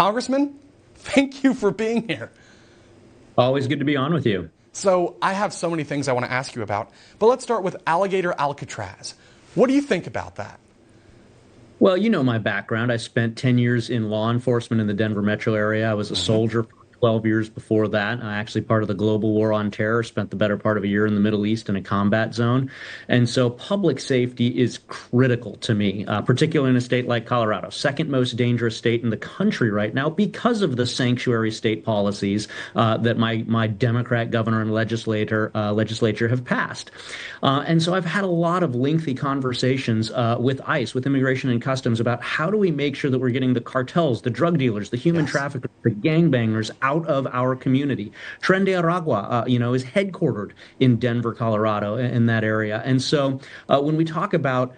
Congressman, thank you for being here. Always good to be on with you. So I have so many things I want to ask you about, but let's start with Alligator Alcatraz. What do you think about that? Well, you know my background. I spent 10 years in law enforcement in the Denver metro area. I was a soldier for 12 years before that. I actually part of the global war on terror, spent the better part of a year in the Middle East in a combat zone. And so public safety is critical to me, particularly in a state like Colorado, second most dangerous state in the country right now because of the sanctuary state policies that my Democrat governor and legislature have passed. And so I've had a lot of lengthy conversations with ICE, with Immigration and Customs, about how do we make sure that we're getting the cartels, the drug dealers, the human traffickers, the gangbangers out of our community. Tren de Aragua, is headquartered in Denver, Colorado, in that area. And so when we talk about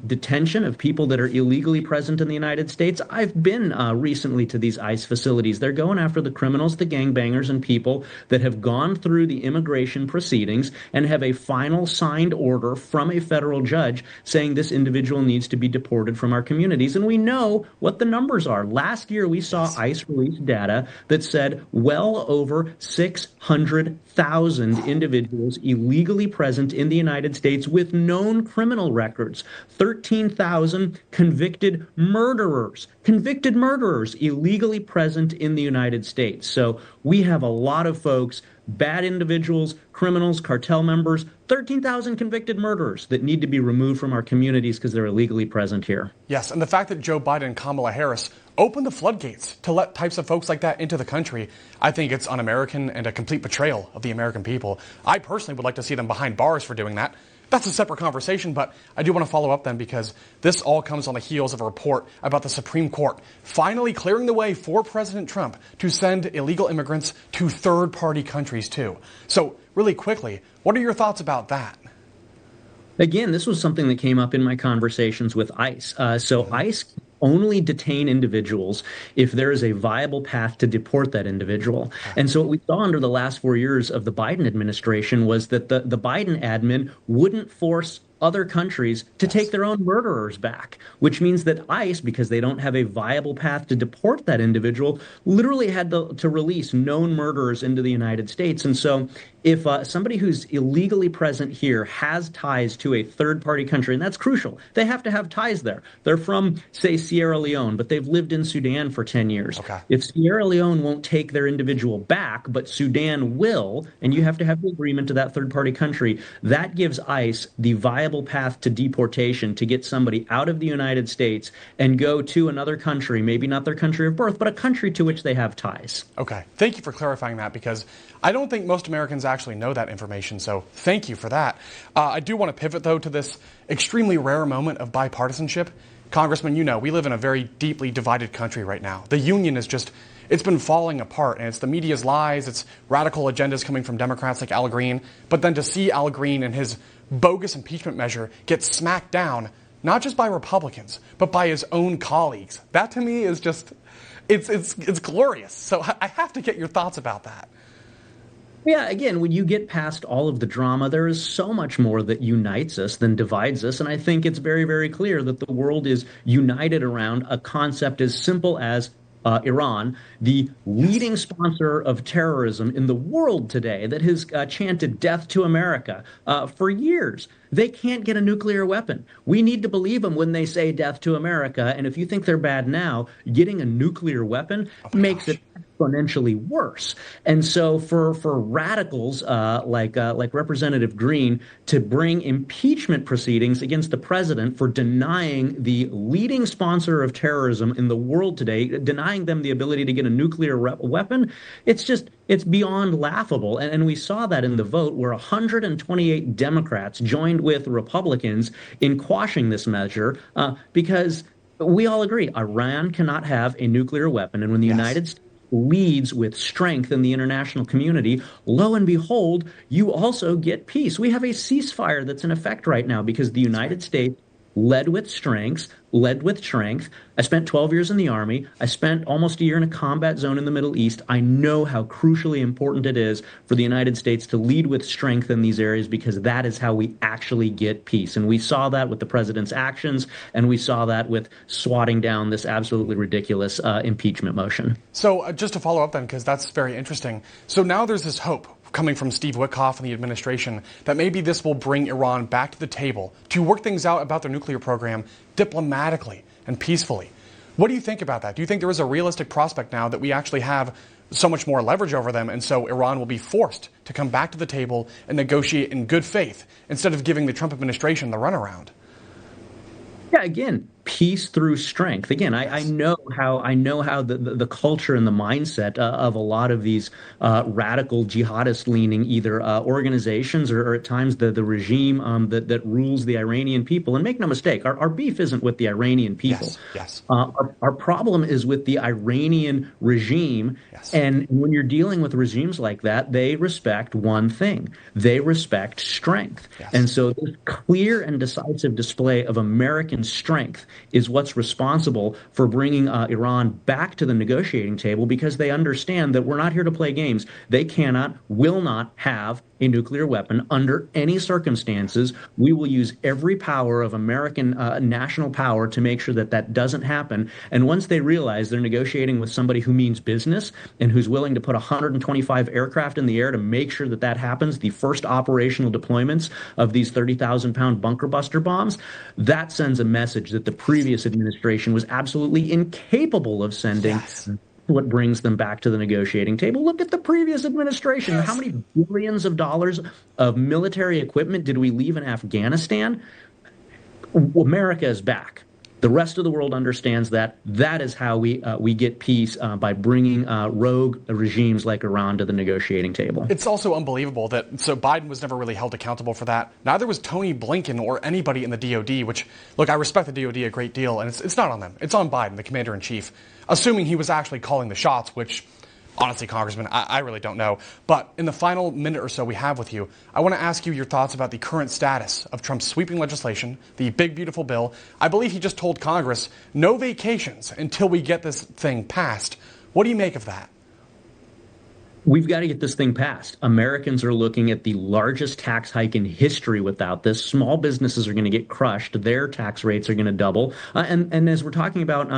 detention of people that are illegally present in the United States, I've been recently to these ICE facilities. They're going after the criminals, the gangbangers, and people that have gone through the immigration proceedings and have a final signed order from a federal judge saying this individual needs to be deported from our communities. And we know what the numbers are. Last year, we saw ICE release data that said well over 600,000 individuals illegally present in the United States with known criminal records. 13,000 convicted murderers illegally present in the United States. So we have a lot of folks, bad individuals, criminals, cartel members, 13,000 convicted murderers that need to be removed from our communities because they're illegally present here. Yes, and the fact that Joe Biden and Kamala Harris opened the floodgates to let types of folks like that into the country, I think it's un-American and a complete betrayal of the American people. I personally would like to see them behind bars for doing that. That's a separate conversation, but I do want to follow up then because this all comes on the heels of a report about the Supreme Court finally clearing the way for President Trump to send illegal immigrants to third-party countries too. So really quickly, what are your thoughts about that? Again, this was something that came up in my conversations with ICE. So ICE only detain individuals if there is a viable path to deport that individual. And so what we saw under the last 4 years of the Biden administration was that the Biden admin wouldn't force other countries to take their own murderers back, which means that ICE, because they don't have a viable path to deport that individual, literally had to release known murderers into the United States. And so if somebody who's illegally present here has ties to a third-party country, and that's crucial, they have to have ties there. They're from, say, Sierra Leone, but they've lived in Sudan for 10 years. Okay. If Sierra Leone won't take their individual back, but Sudan will, and you have to have the agreement to that third-party country, that gives ICE the viable path to deportation to get somebody out of the United States and go to another country, maybe not their country of birth, but a country to which they have ties. Okay. Thank you for clarifying that because I don't think most Americans actually know that information, so thank you for that. I do want to pivot, though, to this extremely rare moment of bipartisanship. Congressman, you know, we live in a very deeply divided country right now. The union is just, it's been falling apart, and it's the media's lies, it's radical agendas coming from Democrats like Al Green, but then to see Al Green and his bogus impeachment measure get smacked down, not just by Republicans, but by his own colleagues, that to me is just, it's glorious. So I have to get your thoughts about that. Yeah, again, when you get past all of the drama, there is so much more that unites us than divides us. And I think it's very, very clear that the world is united around a concept as simple as Iran, the leading sponsor of terrorism in the world today, that has chanted death to America for years. They can't get a nuclear weapon. We need to believe them when they say death to America. And if you think they're bad now, getting a nuclear weapon makes it exponentially worse. And so for radicals like Representative Green to bring impeachment proceedings against the president for denying the leading sponsor of terrorism in the world today, denying them the ability to get a nuclear weapon, it's beyond laughable. And we saw that in the vote where 128 Democrats joined with Republicans in quashing this measure because we all agree Iran cannot have a nuclear weapon. And when the United States leads with strength in the international community, lo and behold, you also get peace. We have a ceasefire that's in effect right now because the United States led with strength. I spent 12 years in the Army. I spent almost a year in a combat zone in the Middle East. I know how crucially important it is for the United States to lead with strength in these areas because that is how we actually get peace. And we saw that with the president's actions, and we saw that with swatting down this absolutely ridiculous impeachment motion. So just to follow up then, because that's very interesting. So now there's this hope coming from Steve Witkoff and the administration that maybe this will bring Iran back to the table to work things out about their nuclear program diplomatically and peacefully. What do you think about that? Do you think there is a realistic prospect now that we actually have so much more leverage over them, and so Iran will be forced to come back to the table and negotiate in good faith instead of giving the Trump administration the runaround? Yeah, again, peace through strength. Again, I know how the culture and the mindset of a lot of these radical jihadist leaning either organizations or at times the regime that rules the Iranian people. And make no mistake, our beef isn't with the Iranian people. Yes. Our problem is with the Iranian regime. Yes. And when you're dealing with regimes like that, they respect one thing. They respect strength. Yes. And so this clear and decisive display of American strength is what's responsible for bringing Iran back to the negotiating table because they understand that we're not here to play games. They cannot, will not have a nuclear weapon under any circumstances. We will use every power of American national power to make sure that that doesn't happen. And once they realize they're negotiating with somebody who means business and who's willing to put 125 aircraft in the air to make sure that that happens, the first operational deployments of these 30,000-pound bunker buster bombs, that sends a message that the previous administration was absolutely incapable of sending. Yes. What brings them back to the negotiating table. Look at the previous administration. How many billions of dollars of military equipment did we leave in Afghanistan? America is back. The rest of the world understands that. That is how we get peace by bringing rogue regimes like Iran to the negotiating table. It's also unbelievable that, so Biden was never really held accountable for that. Neither was Tony Blinken or anybody in the DOD, which, look, I respect the DOD a great deal, and it's not on them. It's on Biden, the commander-in-chief, assuming he was actually calling the shots, which, honestly, Congressman, I really don't know. But in the final minute or so we have with you, I want to ask you your thoughts about the current status of Trump's sweeping legislation, the big, beautiful bill. I believe he just told Congress, no vacations until we get this thing passed. What do you make of that? We've got to get this thing passed. Americans are looking at the largest tax hike in history without this. Small businesses are going to get crushed. Their tax rates are going to double. And as we're talking about,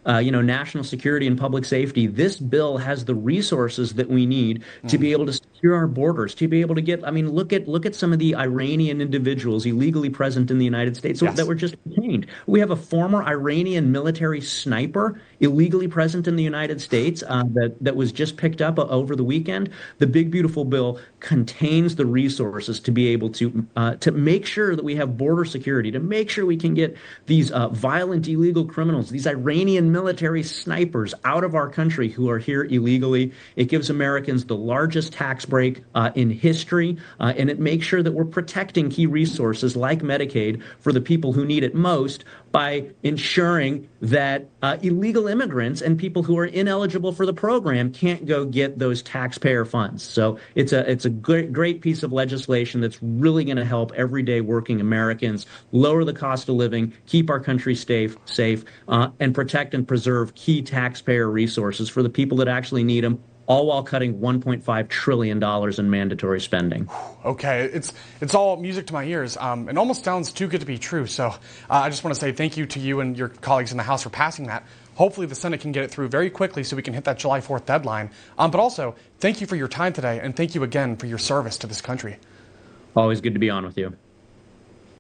national security and public safety, this bill has the resources that we need to be able to secure our borders, to be able to get, look at some of the Iranian individuals illegally present in the United States that were just detained. We have a former Iranian military sniper illegally present in the United States that was just picked up over the weekend. The big beautiful bill contains the resources to be able to make sure that we have border security, to make sure we can get these violent illegal criminals, these Iranian military snipers out of our country who are here illegally. It gives Americans the largest tax break in history, and it makes sure that we're protecting key resources like Medicaid for the people who need it most by ensuring that illegal immigrants and people who are ineligible for the program can't go get those taxpayer funds. So it's a great piece of legislation that's really going to help everyday working Americans lower the cost of living, keep our country safe, and protect and preserve key taxpayer resources for the people that actually need them, all while cutting $1.5 trillion in mandatory spending. Okay, it's all music to my ears. It almost sounds too good to be true. So I just want to say thank you to you and your colleagues in the House for passing that. Hopefully the Senate can get it through very quickly so we can hit that July 4th deadline. But also, thank you for your time today, and thank you again for your service to this country. Always good to be on with you.